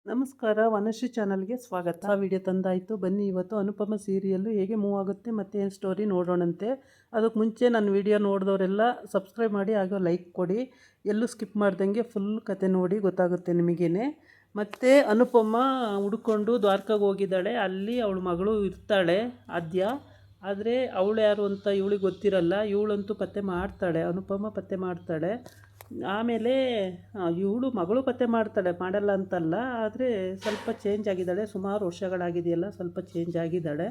ನಮಸ್ಕಾರ, ವನಶ್ರೀ ಚಾನಲ್ಗೆ ಸ್ವಾಗತ. ವಿಡಿಯೋ ತಂದಾಯಿತು. ಬನ್ನಿ ಇವತ್ತು ಅನುಪಮ ಸೀರಿಯಲ್ಲು ಹೇಗೆ ಮೂವ್ ಆಗುತ್ತೆ ಮತ್ತು ಏನು ಸ್ಟೋರಿ ನೋಡೋಣಂತೆ. ಅದಕ್ಕೆ ಮುಂಚೆ ನನ್ನ ವಿಡಿಯೋ ನೋಡಿದವರೆಲ್ಲ ಸಬ್ಸ್ಕ್ರೈಬ್ ಮಾಡಿ ಹಾಗೂ ಲೈಕ್ ಕೊಡಿ. ಎಲ್ಲೂ ಸ್ಕಿಪ್ ಮಾಡ್ದಂಗೆ ಫುಲ್ ಕತೆ ನೋಡಿ ಗೊತ್ತಾಗುತ್ತೆ ನಿಮಗೇನೆ. ಮತ್ತು ಅನುಪಮ ಹುಡ್ಕೊಂಡು ದ್ವಾರಕಾಗೆ ಹೋಗಿದ್ದಾಳೆ. ಅಲ್ಲಿ ಅವಳ ಮಗಳು ಇರ್ತಾಳೆ ಆದ್ಯ. ಆದರೆ ಅವಳು ಯಾರು ಅಂತ ಇವಳಿಗೆ ಗೊತ್ತಿರಲ್ಲ. ಇವಳಂತೂ ಪತ್ತೆ ಮಾಡ್ತಾಳೆ, ಅನುಪಮ ಪತ್ತೆ ಮಾಡ್ತಾಳೆ. ಆಮೇಲೆ ಇವಳು ಮಗಳು ಪತ್ತೆ ಮಾಡ್ತಾಳೆ, ಮಾಡಲ್ಲ ಅಂತಲ್ಲ, ಆದರೆ ಸ್ವಲ್ಪ ಚೇಂಜ್ ಆಗಿದ್ದಾಳೆ. ಸುಮಾರು ವರ್ಷಗಳಾಗಿದೆಯಲ್ಲ, ಸ್ವಲ್ಪ ಚೇಂಜ್ ಆಗಿದ್ದಾಳೆ.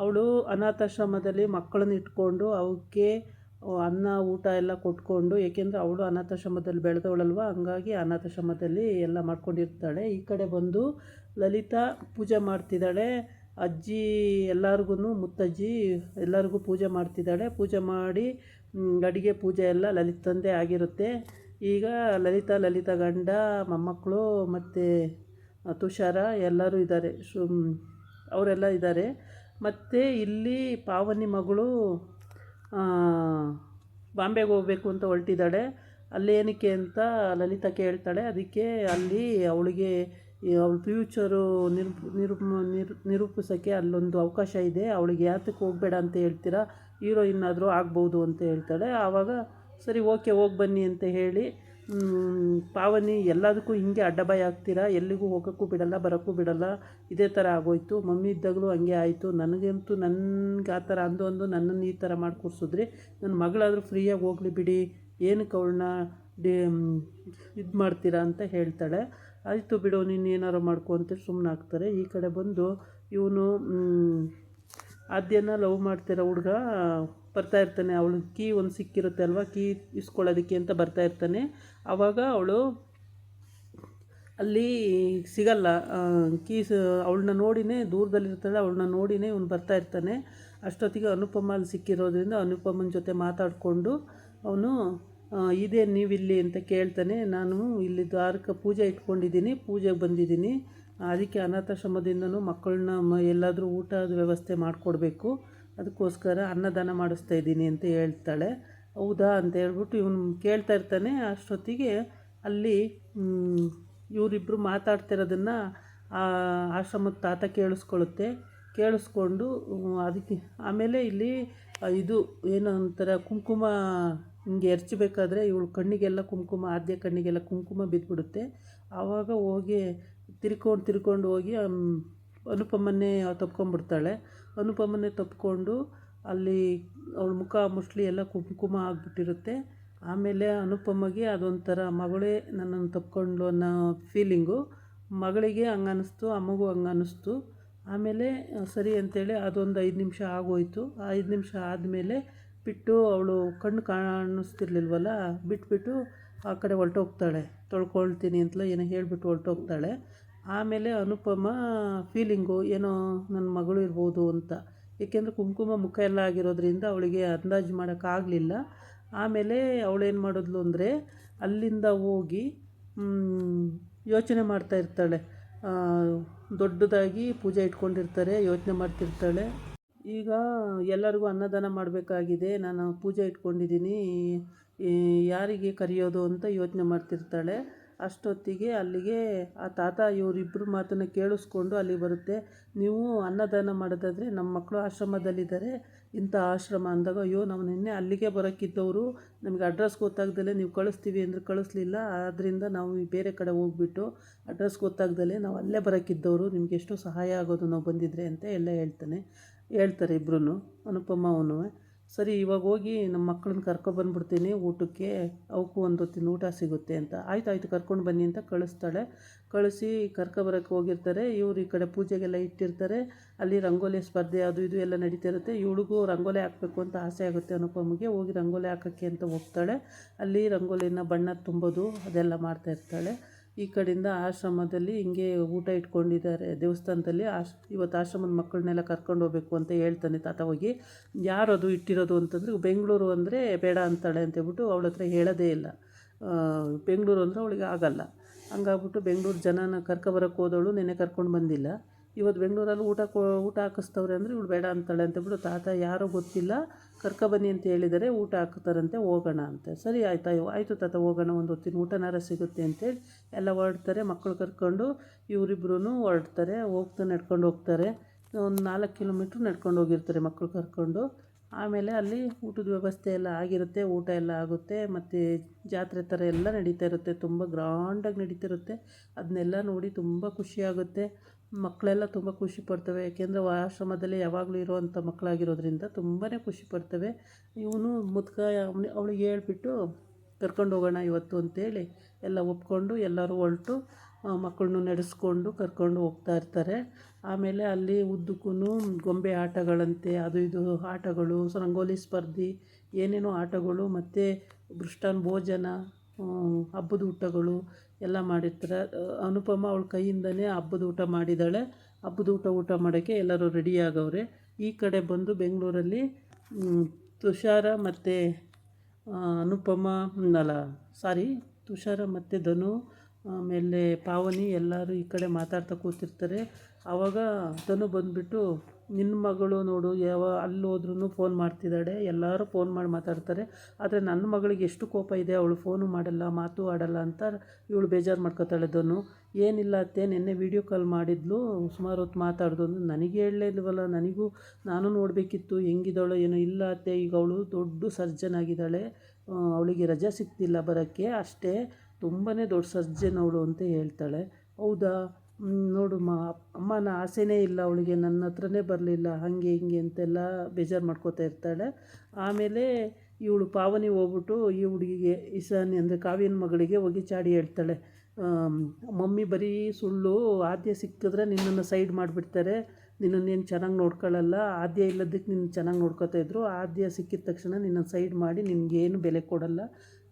ಅವಳು ಅನಾಥಾಶ್ರಮದಲ್ಲಿ ಮಕ್ಕಳನ್ನ ಇಟ್ಕೊಂಡು ಅವಕ್ಕೆ ಅನ್ನ ಊಟ ಎಲ್ಲ ಕೊಟ್ಕೊಂಡು, ಏಕೆಂದರೆ ಅವಳು ಅನಾಥಾಶ್ರಮದಲ್ಲಿ ಬೆಳೆದವಳಲ್ವ, ಹಂಗಾಗಿ ಅನಾಥಾಶ್ರಮದಲ್ಲಿ ಎಲ್ಲ ಮಾಡ್ಕೊಂಡಿರ್ತಾಳೆ. ಈ ಕಡೆ ಬಂದು ಲಲಿತಾ ಪೂಜೆ ಮಾಡ್ತಿದ್ದಾಳೆ. ಅಜ್ಜಿ ಎಲ್ಲರಿಗೂ, ಮುತ್ತಜ್ಜಿ ಎಲ್ಲರಿಗೂ ಪೂಜೆ ಮಾಡ್ತಿದ್ದಾಳೆ. ಪೂಜೆ ಮಾಡಿ ಅಡುಗೆ ಪೂಜೆ ಎಲ್ಲ ಲಲಿತಂದೇ ಆಗಿರುತ್ತೆ. ಈಗ ಲಲಿತಾ ಗಂಡ, ಮೊಮ್ಮಕ್ಕಳು ಮತ್ತು ತುಷಾರ ಎಲ್ಲರೂ ಇದ್ದಾರೆ, ಅವರೆಲ್ಲ ಇದ್ದಾರೆ. ಮತ್ತು ಇಲ್ಲಿ ಪಾವನಿ ಮಗಳು ಬಾಂಬೆಗೆ ಹೋಗಬೇಕು ಅಂತ ಹೊರಟಿದ್ದಾಳೆ. ಅಲ್ಲೇನಕ್ಕೆ ಅಂತ ಲಲಿತಾ ಕೇಳ್ತಾಳೆ. ಅದಕ್ಕೆ ಅಲ್ಲಿ ಅವಳಿಗೆ ಅವಳ ಫ್ಯೂಚರು ನಿರೂಪಿಸೋಕ್ಕೆ ಅಲ್ಲೊಂದು ಅವಕಾಶ ಇದೆ, ಅವಳಿಗೆ ಯಾತಕ್ಕೆ ಹೋಗಬೇಡ ಅಂತ ಹೇಳ್ತೀರಾ, ಹೀರೋಯಿನ್ ಆದರೂ ಆಗ್ಬೋದು ಅಂತ ಹೇಳ್ತಾಳೆ. ಆವಾಗ ಸರಿ ಓಕೆ ಹೋಗಿ ಬನ್ನಿ ಅಂತ ಹೇಳಿ, ಪಾವನಿ ಎಲ್ಲದಕ್ಕೂ ಹಿಂಗೆ ಅಡ್ಡಬಾಯಿ ಆಗ್ತೀರಾ, ಎಲ್ಲಿಗೂ ಹೋಗೋಕ್ಕೂ ಬಿಡಲ್ಲ, ಬರೋಕ್ಕೂ ಬಿಡಲ್ಲ, ಇದೇ ಥರ ಆಗೋಯ್ತು. ಮಮ್ಮಿ ಇದ್ದಾಗಲೂ ಹಂಗೆ ಆಯಿತು. ನನಗಂತೂ ನನಗೆ ಆ ಥರ ಅಂದು ನನ್ನನ್ನು ಈ ಥರ ಮಾಡಿ ಕೂರಿಸಿದ್ರಿ. ನನ್ನ ಮಗಳಾದರೂ ಫ್ರೀಯಾಗಿ ಹೋಗಲಿ ಬಿಡಿ, ಏನಕ್ಕೆ ಅವಳನ್ನ ಇದು ಮಾಡ್ತೀರಾ ಅಂತ ಹೇಳ್ತಾಳೆ. ಆಯಿತು ಬಿಡು, ನೀನು ಏನಾರು ಮಾಡ್ಕೊ ಅಂತ ಸುಮ್ಮನೆ ಆಗ್ತಾರೆ. ಈ ಕಡೆ ಬಂದು ಇವನು ಆದ್ಯನ ಲವ್ ಮಾಡ್ತಿರೋ ಹುಡುಗ ಬರ್ತಾ ಇರ್ತಾನೆ. ಅವಳು ಕೀ ಒಂದು ಸಿಕ್ಕಿರುತ್ತೆ ಅಲ್ವ, ಕೀ ಇಸ್ಕೊಳ್ಳೋದಕ್ಕೆ ಅಂತ ಬರ್ತಾ ಇರ್ತಾನೆ. ಆವಾಗ ಅವಳು ಅಲ್ಲಿ ಸಿಗಲ್ಲ, ಕೀಸ್ ಅವಳನ್ನ ನೋಡಿನೇ ದೂರದಲ್ಲಿರ್ತಾಳೆ, ಅವಳನ್ನ ನೋಡಿನೇ ಇವನು ಬರ್ತಾ ಇರ್ತಾನೆ. ಅಷ್ಟೊತ್ತಿಗೆ ಅನುಪಮ ಅಲ್ಲಿ ಸಿಕ್ಕಿರೋದ್ರಿಂದ ಅನುಪಮನ ಜೊತೆ ಮಾತಾಡಿಕೊಂಡು ಅವನು ಇದೇನು ನೀವಿಲ್ಲಿ ಅಂತ ಕೇಳ್ತಾನೆ. ನಾನು ಇಲ್ಲಿ ದ್ವಾರಕ ಪೂಜೆ ಇಟ್ಕೊಂಡಿದ್ದೀನಿ, ಪೂಜೆಗೆ ಬಂದಿದ್ದೀನಿ, ಅದಕ್ಕೆ ಅನಾಥಾಶ್ರಮದಿಂದನೂ ಮಕ್ಕಳನ್ನ ಎಲ್ಲಾದರೂ ಊಟದ ವ್ಯವಸ್ಥೆ ಮಾಡಿಕೊಡ್ಬೇಕು, ಅದಕ್ಕೋಸ್ಕರ ಅನ್ನದಾನ ಮಾಡಿಸ್ತಾ ಇದ್ದೀನಿ ಅಂತ ಹೇಳ್ತಾಳೆ. ಹೌದಾ ಅಂತ ಹೇಳ್ಬಿಟ್ಟು ಇವನು ಕೇಳ್ತಾ ಇರ್ತಾನೆ. ಅಷ್ಟೊತ್ತಿಗೆ ಅಲ್ಲಿ ಇವರಿಬ್ಬರು ಮಾತಾಡ್ತಿರೋದನ್ನು ಆಶ್ರಮದ ತಾತ ಕೇಳಿಸ್ಕೊಂಡು ಅದಕ್ಕೆ ಆಮೇಲೆ ಇಲ್ಲಿ ಇದು ಏನೋ ಒಂಥರ ಕುಂಕುಮ ಹಿಂಗೆ ಎರಚಬೇಕಾದ್ರೆ ಇವಳು ಕಣ್ಣಿಗೆಲ್ಲ ಕುಂಕುಮ, ಆದ್ಯ ಕಣ್ಣಿಗೆಲ್ಲ ಕುಂಕುಮ ಬಿದ್ದುಬಿಡುತ್ತೆ. ಆವಾಗ ಹೋಗಿ ತಿರ್ಕೊಂಡು ಹೋಗಿ ಅನುಪಮನ್ನೇ ತಪ್ಕೊಂಡ್ಬಿಡ್ತಾಳೆ. ಅನುಪಮನ್ನೇ ತಪ್ಕೊಂಡು ಅಲ್ಲಿ ಅವಳ ಮುಖ ಮುಸ್ಲಿ ಎಲ್ಲ ಕುಂಕುಮ ಆಗಿಬಿಟ್ಟಿರುತ್ತೆ. ಆಮೇಲೆ ಅನುಪಮಗೆ ಅದೊಂಥರ ಮಗಳೇ ನನ್ನನ್ನು ತಪ್ಕೊಂಡು ಅನ್ನೋ ಫೀಲಿಂಗು. ಮಗಳಿಗೆ ಹಂಗೆ ಅನ್ನಿಸ್ತು, ಅಮ್ಮಗೂ ಹಂಗೆ ಅನ್ನಿಸ್ತು. ಆಮೇಲೆ ಸರಿ ಅಂತೇಳಿ ಅದೊಂದು 5 ನಿಮಿಷ ಆಗೋಯಿತು. 5 ನಿಮಿಷ ಆದಮೇಲೆ ಬಿಟ್ಟು ಅವಳು ಕಣ್ಣು ಕಾಣಿಸ್ತಿರ್ಲಿಲ್ವಲ್ಲ, ಬಿಟ್ಬಿಟ್ಟು ಆ ಕಡೆ ಹೊರಟೋಗ್ತಾಳೆ. ತೊಳ್ಕೊಳ್ತೀನಿ ಅಂತಲೇ ಏನೋ ಹೇಳಿಬಿಟ್ಟು ಹೊರಟೋಗ್ತಾಳೆ. ಆಮೇಲೆ ಅನುಪಮ ಫೀಲಿಂಗು ಏನೋ ನನ್ನ ಮಗಳು ಇರ್ಬೋದು ಅಂತ, ಏಕೆಂದರೆ ಕುಂಕುಮ ಮುಖ ಎಲ್ಲ ಆಗಿರೋದ್ರಿಂದ ಅವಳಿಗೆ ಅಂದಾಜು ಮಾಡೋಕ್ಕಾಗಲಿಲ್ಲ. ಆಮೇಲೆ ಅವಳೇನು ಮಾಡಿದ್ಲು ಅಂದರೆ ಅಲ್ಲಿಂದ ಹೋಗಿ ಯೋಚನೆ ಮಾಡ್ತಾ ಇರ್ತಾಳೆ. ದೊಡ್ಡದಾಗಿ ಪೂಜೆ ಇಟ್ಕೊಂಡಿರ್ತಾರೆ, ಯೋಚನೆ ಮಾಡ್ತಿರ್ತಾಳೆ. ಈಗ ಎಲ್ಲರಿಗೂ ಅನ್ನದಾನ ಮಾಡಬೇಕಾಗಿದೆ, ನಾನು ಪೂಜೆ ಇಟ್ಕೊಂಡಿದ್ದೀನಿ, ಯಾರಿಗೆ ಕರೆಯೋದು ಅಂತ ಯೋಚನೆ ಮಾಡ್ತಿರ್ತಾಳೆ. ಅಷ್ಟೊತ್ತಿಗೆ ಅಲ್ಲಿಗೆ ಆ ತಾತ ಇವರಿಬ್ಬರು ಮಾತನ್ನು ಕೇಳಿಸ್ಕೊಂಡು ಅಲ್ಲಿ ಬರುತ್ತೆ. ನೀವು ಅನ್ನದಾನ ಮಾಡೋದಾದರೆ ನಮ್ಮ ಮಕ್ಕಳು ಆಶ್ರಮದಲ್ಲಿದ್ದಾರೆ, ಇಂಥ ಆಶ್ರಮ ಅಂದಾಗ, ಅಯ್ಯೋ ನಾವು ನಿನ್ನೆ ಅಲ್ಲಿಗೆ ಬರೋಕ್ಕಿದ್ದವರು, ನಮಗೆ ಅಡ್ರೆಸ್ ಗೊತ್ತಾಗ್ದಲೇ ನೀವು ಕಳಿಸ್ತೀವಿ ಅಂದರೆ ಕಳಿಸ್ಲಿಲ್ಲ, ಆದ್ದರಿಂದ ನಾವು ಬೇರೆ ಕಡೆ ಹೋಗ್ಬಿಟ್ಟು ಅಡ್ರೆಸ್ ಗೊತ್ತಾಗ್ದಲೇ ನಾವು ಅಲ್ಲೇ ಬರೋಕ್ಕಿದ್ದವರು, ನಿಮಗೆ ಎಷ್ಟೋ ಸಹಾಯ ಆಗೋದು ನಾವು ಬಂದಿದ್ರೆ ಅಂತ ಎಲ್ಲ ಹೇಳ್ತಾರೆ ಇಬ್ಬರೂ, ಅನುಪಮ ಅವನು. ಸರಿ ಇವಾಗ ಹೋಗಿ ನಮ್ಮ ಮಕ್ಕಳನ್ನ ಕರ್ಕೊಬಂದ್ಬಿಡ್ತೀನಿ ಊಟಕ್ಕೆ, ಅವಕ್ಕೂ ಒಂದು ಹೊತ್ತಿನ ಊಟ ಸಿಗುತ್ತೆ ಅಂತ. ಆಯ್ತು ಕರ್ಕೊಂಡು ಬನ್ನಿ ಅಂತ ಕಳಿಸಿ ಕರ್ಕೊಬರೋಕ್ಕೆ ಹೋಗಿರ್ತಾರೆ. ಇವರು ಈ ಕಡೆ ಪೂಜೆಗೆಲ್ಲ ಇಟ್ಟಿರ್ತಾರೆ. ಅಲ್ಲಿ ರಂಗೋಲಿ ಸ್ಪರ್ಧೆ ಅದು ಇದು ಎಲ್ಲ ನಡೀತಿರುತ್ತೆ. ಇವಳಿಗೂ ರಂಗೋಲಿ ಹಾಕಬೇಕು ಅಂತ ಆಸೆ ಆಗುತ್ತೆ ಅನುಪಮಗೆ. ಹೋಗಿ ರಂಗೋಲಿ ಹಾಕೋಕ್ಕೆ ಅಂತ ಹೋಗ್ತಾಳೆ. ಅಲ್ಲಿ ರಂಗೋಲಿನ ಬಣ್ಣ ತುಂಬೋದು ಅದೆಲ್ಲ ಮಾಡ್ತಾಯಿರ್ತಾಳೆ. ಈ ಕಡೆಯಿಂದ ಆಶ್ರಮದಲ್ಲಿ ಹಿಂಗೆ ಊಟ ಇಟ್ಕೊಂಡಿದ್ದಾರೆ ದೇವಸ್ಥಾನದಲ್ಲಿ. ಇವತ್ತು ಆಶ್ರಮದ ಮಕ್ಕಳನ್ನೆಲ್ಲ ಕರ್ಕೊಂಡು ಹೋಗ್ಬೇಕು ಅಂತ ಹೇಳ್ತಾನೆ ತಾತ. ಹೋಗಿ ಯಾರದು ಇಟ್ಟಿರೋದು ಅಂತಂದರೆ ಬೆಂಗಳೂರು ಅಂದರೆ ಬೇಡ ಅಂತಾಳೆ ಅಂತೇಳ್ಬಿಟ್ಟು ಅವಳ ಹತ್ರ ಹೇಳೋದೇ ಇಲ್ಲ. ಬೆಂಗಳೂರು ಅಂದರೆ ಅವಳಿಗೆ ಆಗಲ್ಲ. ಹಂಗಾಗ್ಬಿಟ್ಟು ಬೆಂಗಳೂರು ಜನನ ಕರ್ಕೊಬರೋಕ್ಕೆ ಹೋದವಳು ನೆನ್ನೆ ಕರ್ಕೊಂಡು ಬಂದಿಲ್ಲ. ಇವತ್ತು ಬೆಂಗಳೂರಲ್ಲಿ ಊಟ ಹಾಕಿಸ್ತವ್ರೆ ಅಂದರೆ ಇವಳು ಬೇಡ ಅಂತಾಳೆ ಅಂತೇಳ್ಬಿಟ್ಟು ತಾತ ಯಾರೋ ಗೊತ್ತಿಲ್ಲ ಕರ್ಕೊಬನ್ನಿ ಅಂತ ಹೇಳಿದರೆ ಊಟ ಹಾಕ್ತಾರಂತೆ, ಹೋಗೋಣ ಅಂತೆ. ಸರಿ ಆಯಿತು ತಾತ ಹೋಗೋಣ, ಒಂದು ಹೊತ್ತಿನ ಊಟನಾರ ಸಿಗುತ್ತೆ ಅಂತೇಳಿ ಎಲ್ಲ ಹೊರಡ್ತಾರೆ. ಮಕ್ಕಳು ಕರ್ಕೊಂಡು ಇವರಿಬ್ರು ಹೊರಡ್ತಾರೆ, ನಡ್ಕೊಂಡು ಹೋಗ್ತಾರೆ. ಒಂದು 4 ಕಿಲೋಮೀಟ್ರ್ ನಡ್ಕೊಂಡು ಹೋಗಿರ್ತಾರೆ ಮಕ್ಕಳು ಕರ್ಕೊಂಡು. ಆಮೇಲೆ ಅಲ್ಲಿ ಊಟದ ವ್ಯವಸ್ಥೆ ಎಲ್ಲ ಆಗಿರುತ್ತೆ, ಊಟ ಎಲ್ಲ ಆಗುತ್ತೆ. ಮತ್ತು ಜಾತ್ರೆ ಥರ ಎಲ್ಲ ನಡೀತಾ ಇರುತ್ತೆ, ತುಂಬ ಗ್ರಾಂಡಾಗಿ ನಡೀತಿರುತ್ತೆ. ಅದನ್ನೆಲ್ಲ ನೋಡಿ ತುಂಬ ಖುಷಿಯಾಗುತ್ತೆ. ಮಕ್ಕಳೆಲ್ಲ ತುಂಬ ಖುಷಿ ಪಡ್ತವೆ, ಯಾಕೆಂದರೆ ಆಶ್ರಮದಲ್ಲಿ ಯಾವಾಗಲೂ ಇರೋವಂಥ ಮಕ್ಕಳಾಗಿರೋದ್ರಿಂದ ತುಂಬಾ ಖುಷಿ ಪಡ್ತವೆ. ಇವನು ಮುದ್ಕ ಅವಳಿಗೆ ಹೇಳ್ಬಿಟ್ಟು ಕರ್ಕೊಂಡು ಹೋಗೋಣ ಇವತ್ತು ಅಂತೇಳಿ ಎಲ್ಲ ಒಪ್ಕೊಂಡು ಎಲ್ಲರೂ ಹೊರಟು ಮಕ್ಕಳನ್ನು ನಡೆಸ್ಕೊಂಡು ಕರ್ಕೊಂಡು ಹೋಗ್ತಾ ಇರ್ತಾರೆ. ಆಮೇಲೆ ಅಲ್ಲಿ ಉದ್ದಕ್ಕೂ ಗೊಂಬೆ ಆಟಗಳಂತೆ, ಅದು ಇದು ಆಟಗಳು, ರಂಗೋಲಿ ಸ್ಪರ್ಧೆ, ಏನೇನೋ ಆಟಗಳು, ಮತ್ತು ಮೃಷ್ಟಾನ್ನ ಭೋಜನ, ಹಬ್ಬದ ಊಟಗಳು ಎಲ್ಲ ಮಾಡಿರ್ತಾರೆ. ಅನುಪಮ ಅವಳ ಕೈಯಿಂದನೇ ಹಬ್ಬದ ಊಟ ಮಾಡಿದ್ದಾಳೆ. ಹಬ್ಬದ ಊಟ ಮಾಡೋಕ್ಕೆ ಎಲ್ಲರೂ ರೆಡಿ ಆಗವ್ರೆ. ಈ ಕಡೆ ಬಂದು ಬೆಂಗಳೂರಲ್ಲಿ ತುಷಾರ ಮತ್ತು ಅನುಪಮ ತುಷಾರ ಮತ್ತು ಧನು, ಆಮೇಲೆ ಪಾವನಿ ಎಲ್ಲರೂ ಈ ಕಡೆ ಮಾತಾಡ್ತಾ ಕೂತಿರ್ತಾರೆ. ಆವಾಗ ಧನು ಬಂದುಬಿಟ್ಟು, ನಿನ್ನ ಮಗಳು ನೋಡು ಅಲ್ಲಿ ಹೋದ್ರೂ ಫೋನ್ ಮಾಡ್ತಿದ್ದಾಳೆ, ಎಲ್ಲರೂ ಫೋನ್ ಮಾಡಿ ಮಾತಾಡ್ತಾರೆ. ಆದರೆ ನನ್ನ ಮಗಳಿಗೆ ಎಷ್ಟು ಕೋಪ ಇದೆ, ಅವಳು ಫೋನು ಮಾಡಲ್ಲ, ಮಾತು ಆಡಲ್ಲ ಅಂತ ಇವಳು ಬೇಜಾರು ಮಾಡ್ಕೊತಾಳೆ. ಧನು ಏನಿಲ್ಲ ಅತ್ತೆ, ನಿನ್ನೆ ವೀಡಿಯೋ ಕಾಲ್ ಮಾಡಿದ್ಲು, ಸುಮಾರು ಹೊತ್ತು ಮಾತಾಡ್ದು. ನನಗೆ ಹೇಳಲೇ ಇಲ್ವಲ್ಲ, ನಾನು ನೋಡಬೇಕಿತ್ತು ಹೆಂಗಿದ್ದಾಳೋ ಏನೋ. ಇಲ್ಲ ಅತ್ತೆ, ಈಗ ಅವಳು ದೊಡ್ಡ ಸರ್ಜನ್ ಆಗಿದ್ದಾಳೆ, ಅವಳಿಗೆ ರಜೆ ಸಿಗ್ತಿಲ್ಲ ಬರೋಕ್ಕೆ, ಅಷ್ಟೇ, ತುಂಬಾ ದೊಡ್ಡ ಸರ್ಜನ್ ಅವಳು ಅಂತ ಹೇಳ್ತಾಳೆ. ಹೌದಾ, ನೋಡು ಅಮ್ಮನ ಆಸೆನೇ ಇಲ್ಲ ಅವಳಿಗೆ, ನನ್ನ ಹತ್ರನೇ ಬರಲಿಲ್ಲ, ಹಾಗೆ ಹಿಂಗೆ ಅಂತೆಲ್ಲ ಬೇಜಾರು ಮಾಡ್ಕೋತಾ ಇರ್ತಾಳೆ. ಆಮೇಲೆ ಇವಳು ಪಾವನಿ ಹೋಗ್ಬಿಟ್ಟು ಈ ಹುಡುಗಿಗೆ, ಇಶಾನಿ ಅಂದರೆ ಕಾವ್ಯನ ಮಗಳಿಗೆ ಹೋಗಿ ಚಾಡಿ ಹೇಳ್ತಾಳೆ, ಮಮ್ಮಿ ಬರೀ ಸುಳ್ಳು, ಆದ್ಯ ಸಿಕ್ಕಿದ್ರೆ ನಿನ್ನನ್ನು ಸೈಡ್ ಮಾಡಿಬಿಡ್ತಾರೆ, ನಿನ್ನನ್ನೇನು ಚೆನ್ನಾಗಿ ನೋಡ್ಕೊಳ್ಳಲ್ಲ, ಆದ್ಯ ಇಲ್ಲದಕ್ಕೆ ನಿನ್ನ ಚೆನ್ನಾಗಿ ನೋಡ್ಕೊತಾ ಇದ್ರು, ಆದ್ಯ ಸಿಕ್ಕಿದ ತಕ್ಷಣ ನಿನ್ನನ್ನು ಸೈಡ್ ಮಾಡಿ ನಿನಗೇನು ಬೆಲೆ ಕೊಡಲ್ಲ,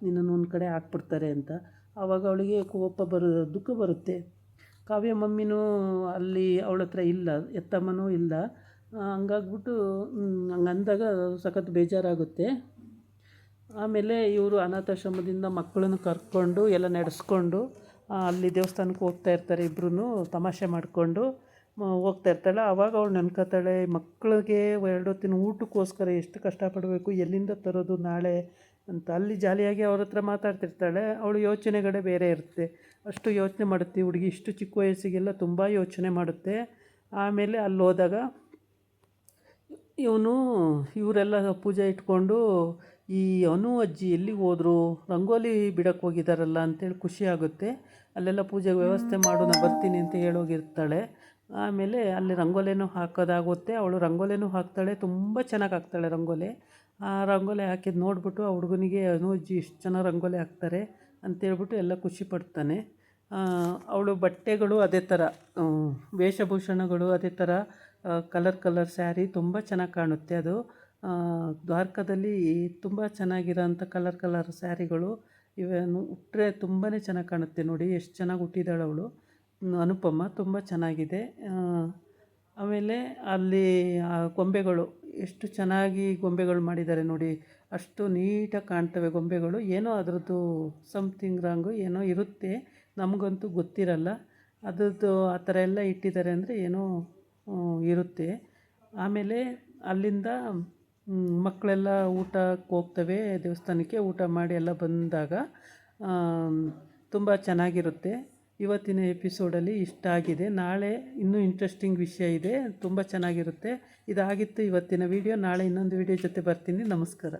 ನಿನ್ನನ್ನು ಒಂದು ಕಡೆ ಹಾಕ್ಬಿಡ್ತಾರೆ ಅಂತ. ಆವಾಗ ಅವಳಿಗೆ ದುಃಖ ಬರುತ್ತೆ. ಕಾವ್ಯ ಮಮ್ಮಿನೂ ಅಲ್ಲಿ ಅವಳ ಹತ್ರ ಇಲ್ಲ, ಎತ್ತಮ್ಮನೂ ಇಲ್ಲ. ಹಂಗಾಗ್ಬಿಟ್ಟು ಹಂಗಂದಾಗ ಸಖತ್ ಬೇಜಾರಾಗುತ್ತೆ. ಆಮೇಲೆ ಇವರು ಅನಾಥಾಶ್ರಮದಿಂದ ಮಕ್ಕಳನ್ನು ಕರ್ಕೊಂಡು ಎಲ್ಲ ನಡೆಸ್ಕೊಂಡು ಅಲ್ಲಿ ದೇವಸ್ಥಾನಕ್ಕೆ ಹೋಗ್ತಾ ಇರ್ತಾರೆ. ಇಬ್ಬರೂ ತಮಾಷೆ ಮಾಡಿಕೊಂಡು ಹೋಗ್ತಾ ಇರ್ತಾಳೆ. ಆವಾಗ ಅವಳು ನೆನ್ಕೋತಾಳೆ, ಮಕ್ಕಳಿಗೆ 2 ಹೊತ್ತಿನ ಊಟಕ್ಕೋಸ್ಕರ ಎಷ್ಟು ಕಷ್ಟಪಡಬೇಕು, ಎಲ್ಲಿಂದ ತರೋದು ನಾಳೆ ಅಂತ. ಅಲ್ಲಿ ಜಾಲಿಯಾಗಿ ಅವ್ರ ಹತ್ರ ಮಾತಾಡ್ತಿರ್ತಾಳೆ. ಅವಳು ಯೋಚನೆಗಳೇ ಬೇರೆ ಇರುತ್ತೆ, ಅಷ್ಟು ಯೋಚನೆ ಮಾಡುತ್ತೆ ಹುಡುಗಿ. ಇಷ್ಟು ಚಿಕ್ಕ ವಯಸ್ಸಿಗೆಲ್ಲ ತುಂಬ ಯೋಚನೆ ಮಾಡುತ್ತೆ. ಆಮೇಲೆ ಅಲ್ಲಿ ಹೋದಾಗ ಇವರೆಲ್ಲ ಪೂಜೆ ಇಟ್ಕೊಂಡು, ಈ ಅನು ಅಜ್ಜಿ ಎಲ್ಲಿಗೆ ಹೋದರು, ರಂಗೋಲಿ ಬಿಡೋಕ್ಕೆ ಹೋಗಿದ್ದಾರಲ್ಲ ಅಂತೇಳಿ ಖುಷಿ ಆಗುತ್ತೆ. ಅಲ್ಲೆಲ್ಲ ಪೂಜೆಗೆ ವ್ಯವಸ್ಥೆ ಮಾಡು, ನಾನು ಬರ್ತೀನಿ ಅಂತ ಹೇಳೋಗಿರ್ತಾಳೆ. ಆಮೇಲೆ ಅಲ್ಲಿ ರಂಗೋಲಿನೂ ಹಾಕೋದಾಗುತ್ತೆ. ಅವಳು ರಂಗೋಲಿನೂ ಹಾಕ್ತಾಳೆ, ತುಂಬ ಚೆನ್ನಾಗಿ ಹಾಕ್ತಾಳೆ ರಂಗೋಲಿ. ಆ ರಂಗೋಲಿ ಹಾಕಿದ್ದು ನೋಡಿಬಿಟ್ಟು ಆ ಹುಡುಗನಿಗೆ, ಅನು ಅಜ್ಜಿ ಇಷ್ಟು ಚೆನ್ನಾಗಿ ರಂಗೋಲಿ ಹಾಕ್ತಾರೆ ಅಂತೇಳ್ಬಿಟ್ಟು ಎಲ್ಲ ಖುಷಿ ಪಡ್ತಾನೆ. ಅವಳು ಬಟ್ಟೆಗಳು ಅದೇ ಥರ, ವೇಷಭೂಷಣಗಳು ಅದೇ ಥರ, ಕಲರ್ ಸ್ಯಾರಿ ತುಂಬ ಚೆನ್ನಾಗಿ ಕಾಣುತ್ತೆ. ಅದು ದ್ವಾರಕದಲ್ಲಿ ತುಂಬ ಚೆನ್ನಾಗಿರೋಂಥ ಕಲರ್ ಸ್ಯಾರಿಗಳು ಇವನ್ನು ಉಟ್ಟರೆ ತುಂಬಾ ಚೆನ್ನಾಗಿ ಕಾಣುತ್ತೆ. ನೋಡಿ ಎಷ್ಟು ಚೆನ್ನಾಗಿ ಹುಟ್ಟಿದ್ದಾಳೆ ಅವಳು ಅನುಪಮ, ತುಂಬ ಚೆನ್ನಾಗಿದೆ. ಆಮೇಲೆ ಅಲ್ಲಿ ಗೊಂಬೆಗಳು ಎಷ್ಟು ಚೆನ್ನಾಗಿ ಗೊಂಬೆಗಳು ಮಾಡಿದ್ದಾರೆ ನೋಡಿ, ಅಷ್ಟು ನೀಟಾಗಿ ಕಾಣ್ತವೆ ಗೊಂಬೆಗಳು. ಏನೋ ಅದರದ್ದು ಸಮಥಿಂಗ್ ರಾಂಗು ಏನೋ ಇರುತ್ತೆ, ನಮಗಂತೂ ಗೊತ್ತಿರಲ್ಲ. ಅದರದ್ದು ಆ ಥರ ಎಲ್ಲ ಇಟ್ಟಿದ್ದಾರೆ ಅಂದರೆ ಏನೋ ಇರುತ್ತೆ. ಆಮೇಲೆ ಅಲ್ಲಿಂದ ಮಕ್ಕಳೆಲ್ಲ ಊಟಕ್ಕೆ ಹೋಗ್ತವೆ ದೇವಸ್ಥಾನಕ್ಕೆ. ಊಟ ಮಾಡಿ ಎಲ್ಲ ಬಂದಾಗ ತುಂಬ ಚೆನ್ನಾಗಿರುತ್ತೆ. ಇವತ್ತಿನ ಎಪಿಸೋಡಲ್ಲಿ ಇಷ್ಟ ಆಗಿದೆ. ನಾಳೆ ಇನ್ನೂ ಇಂಟ್ರೆಸ್ಟಿಂಗ್ ವಿಷಯ ಇದೆ, ತುಂಬ ಚೆನ್ನಾಗಿರುತ್ತೆ. ಇದಾಗಿತ್ತು ಇವತ್ತಿನ ವಿಡಿಯೋ. ನಾಳೆ ಇನ್ನೊಂದು ವಿಡಿಯೋ ಜೊತೆ ಬರ್ತೀನಿ. ನಮಸ್ಕಾರ.